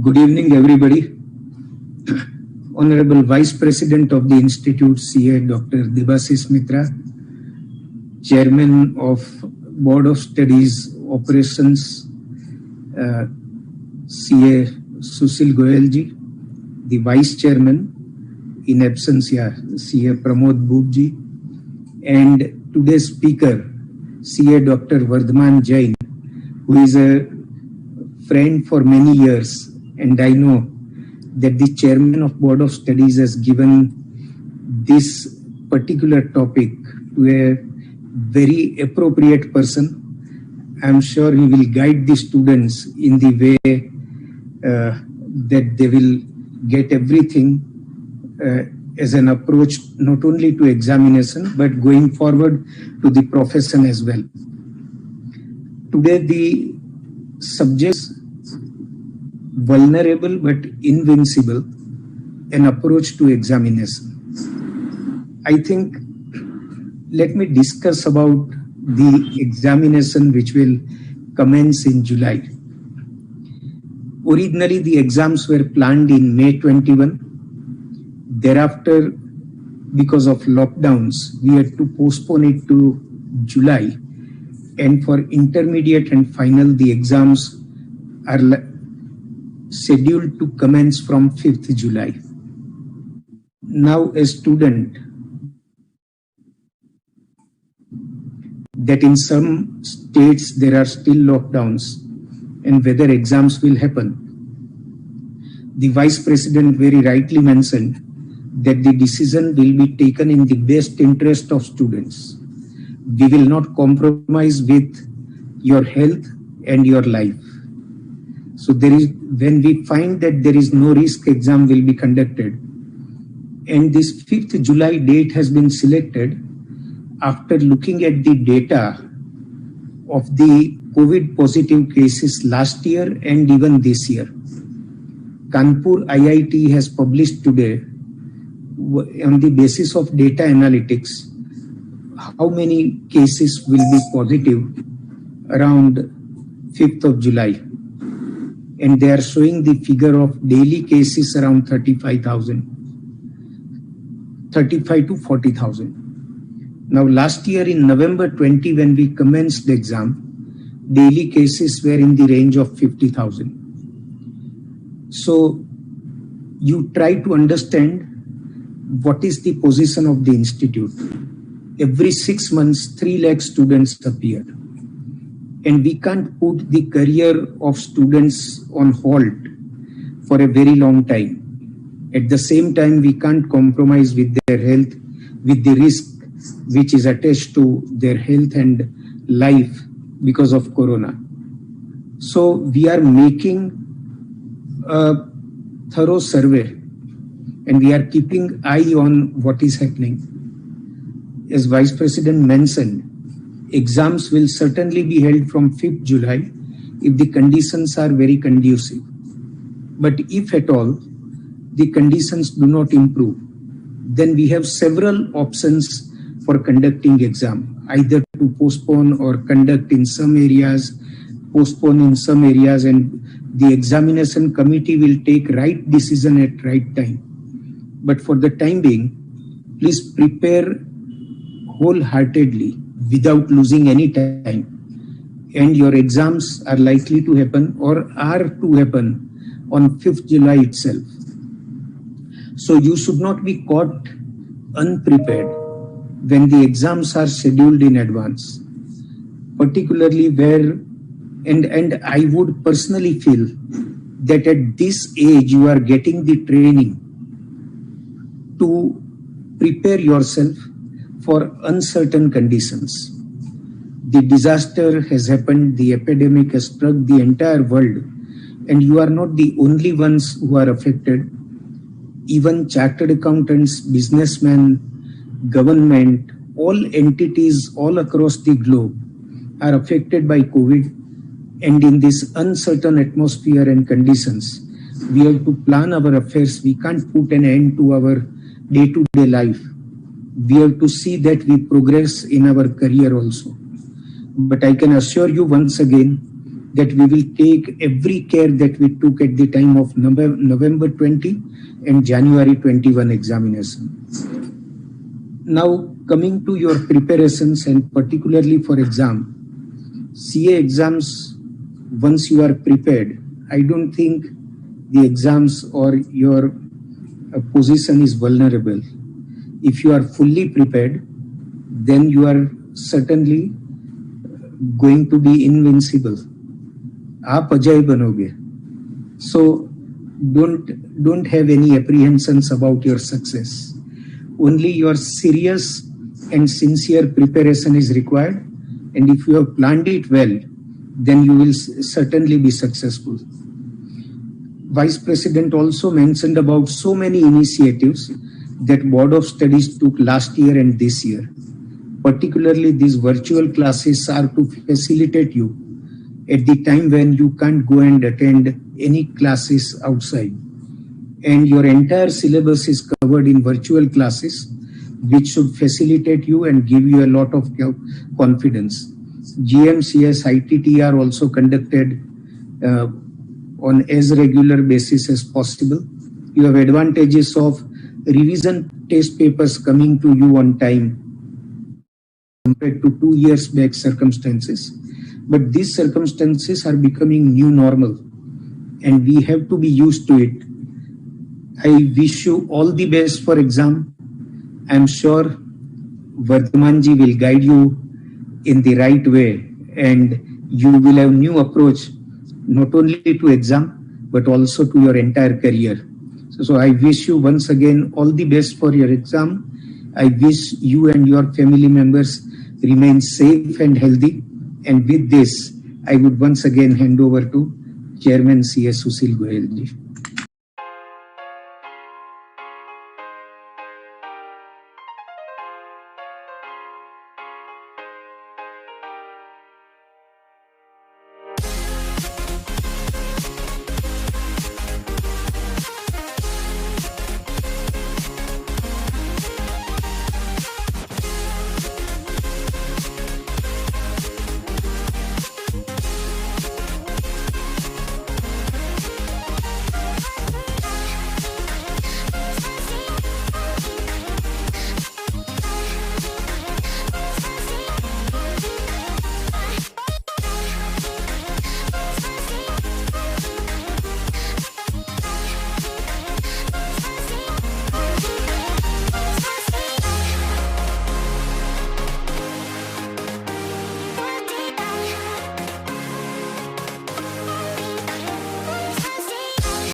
Good evening, everybody. Honorable Vice President of the Institute, CA Dr. Debashish Mitra, Chairman of Board of Studies Operations, CA Sushil Goyalji, the Vice Chairman, in absentia, CA Pramod Bubji, and today's speaker, CA Dr. Vardhaman Jain, who is a friend for many years, and I know that the Chairman of Board of Studies has given this particular topic to a very appropriate person. I'm sure he will guide the students in the way that they will get everything as an approach not only to examination but going forward to the profession as well. Today the subjects vulnerable but invincible, an approach to examination. I think let me discuss about the examination which will commence in July. Originally the exams were planned in May 21. Thereafter, because of lockdowns, we had to postpone it to July. And for intermediate and final, the exams are scheduled to commence from 5th July. Now, a student that in some states there are still lockdowns and whether exams will happen. The Vice President very rightly mentioned that the decision will be taken in the best interest of students. We will not compromise with your health and your life. So when we find that there is no risk, exam will be conducted. And this 5th July date has been selected after looking at the data of the COVID positive cases last year and even this year. Kanpur IIT has published today on the basis of data analytics how many cases will be positive around 5th of July. And they are showing the figure of daily cases around 35 to 40,000. Now last year in November 20 when we commenced the exam, daily cases were in the range of 50,000. So you try to understand what is the position of the institute. Every 6 months, 3 lakh students appear. And we can't put the career of students on hold for a very long time. At the same time, we can't compromise with their health, with the risk which is attached to their health and life because of Corona. So we are making a thorough survey and we are keeping eye on what is happening. As Vice President mentioned, exams will certainly be held from 5th July if the conditions are very conducive. But if at all the conditions do not improve, then we have several options for conducting exam, either to postpone or conduct in some areas, postpone in some areas, and the examination committee will take right decision at right time. But for the time being, please prepare wholeheartedly without losing any time. And your exams are likely to happen or are to happen on 5th July itself. So you should not be caught unprepared when the exams are scheduled in advance, particularly where, and I would personally feel that at this age you are getting the training to prepare yourself for uncertain conditions. The disaster has happened, the epidemic has struck the entire world, and you are not the only ones who are affected. Even chartered accountants, businessmen, government, all entities all across the globe are affected by COVID. And in this uncertain atmosphere and conditions, we have to plan our affairs. We can't put an end to our day-to-day life. We have to see that we progress in our career also. But I can assure you once again that we will take every care that we took at the time of November 20 and January 21 examination. Now, coming to your preparations and particularly for exam, CA exams, once you are prepared, I don't think the exams or your position is vulnerable. If you are fully prepared, then you are certainly going to be invincible. आप अजय बनोगे. So don't have any apprehensions about your success. Only your serious and sincere preparation is required, and if you have planned it well, then you will certainly be successful. Vice President also mentioned about so many initiatives that Board of Studies took last year and this year. Particularly, these virtual classes are to facilitate you at the time when you can't go and attend any classes outside. And your entire syllabus is covered in virtual classes, which should facilitate you and give you a lot of confidence. GMCS, ITTR also conducted on as regular basis as possible. You have advantages of revision test papers coming to you on time compared to 2 years back circumstances. But these circumstances are becoming new normal and we have to be used to it. I wish you all the best for exam. I'm sure Vardhamanji will guide you in the right way and you will have new approach not only to exam but also to your entire career. So I wish you once again all the best for your exam. I wish you and your family members remain safe and healthy. And with this, I would once again hand over to Chairman C.S. Sushil Goyal ji.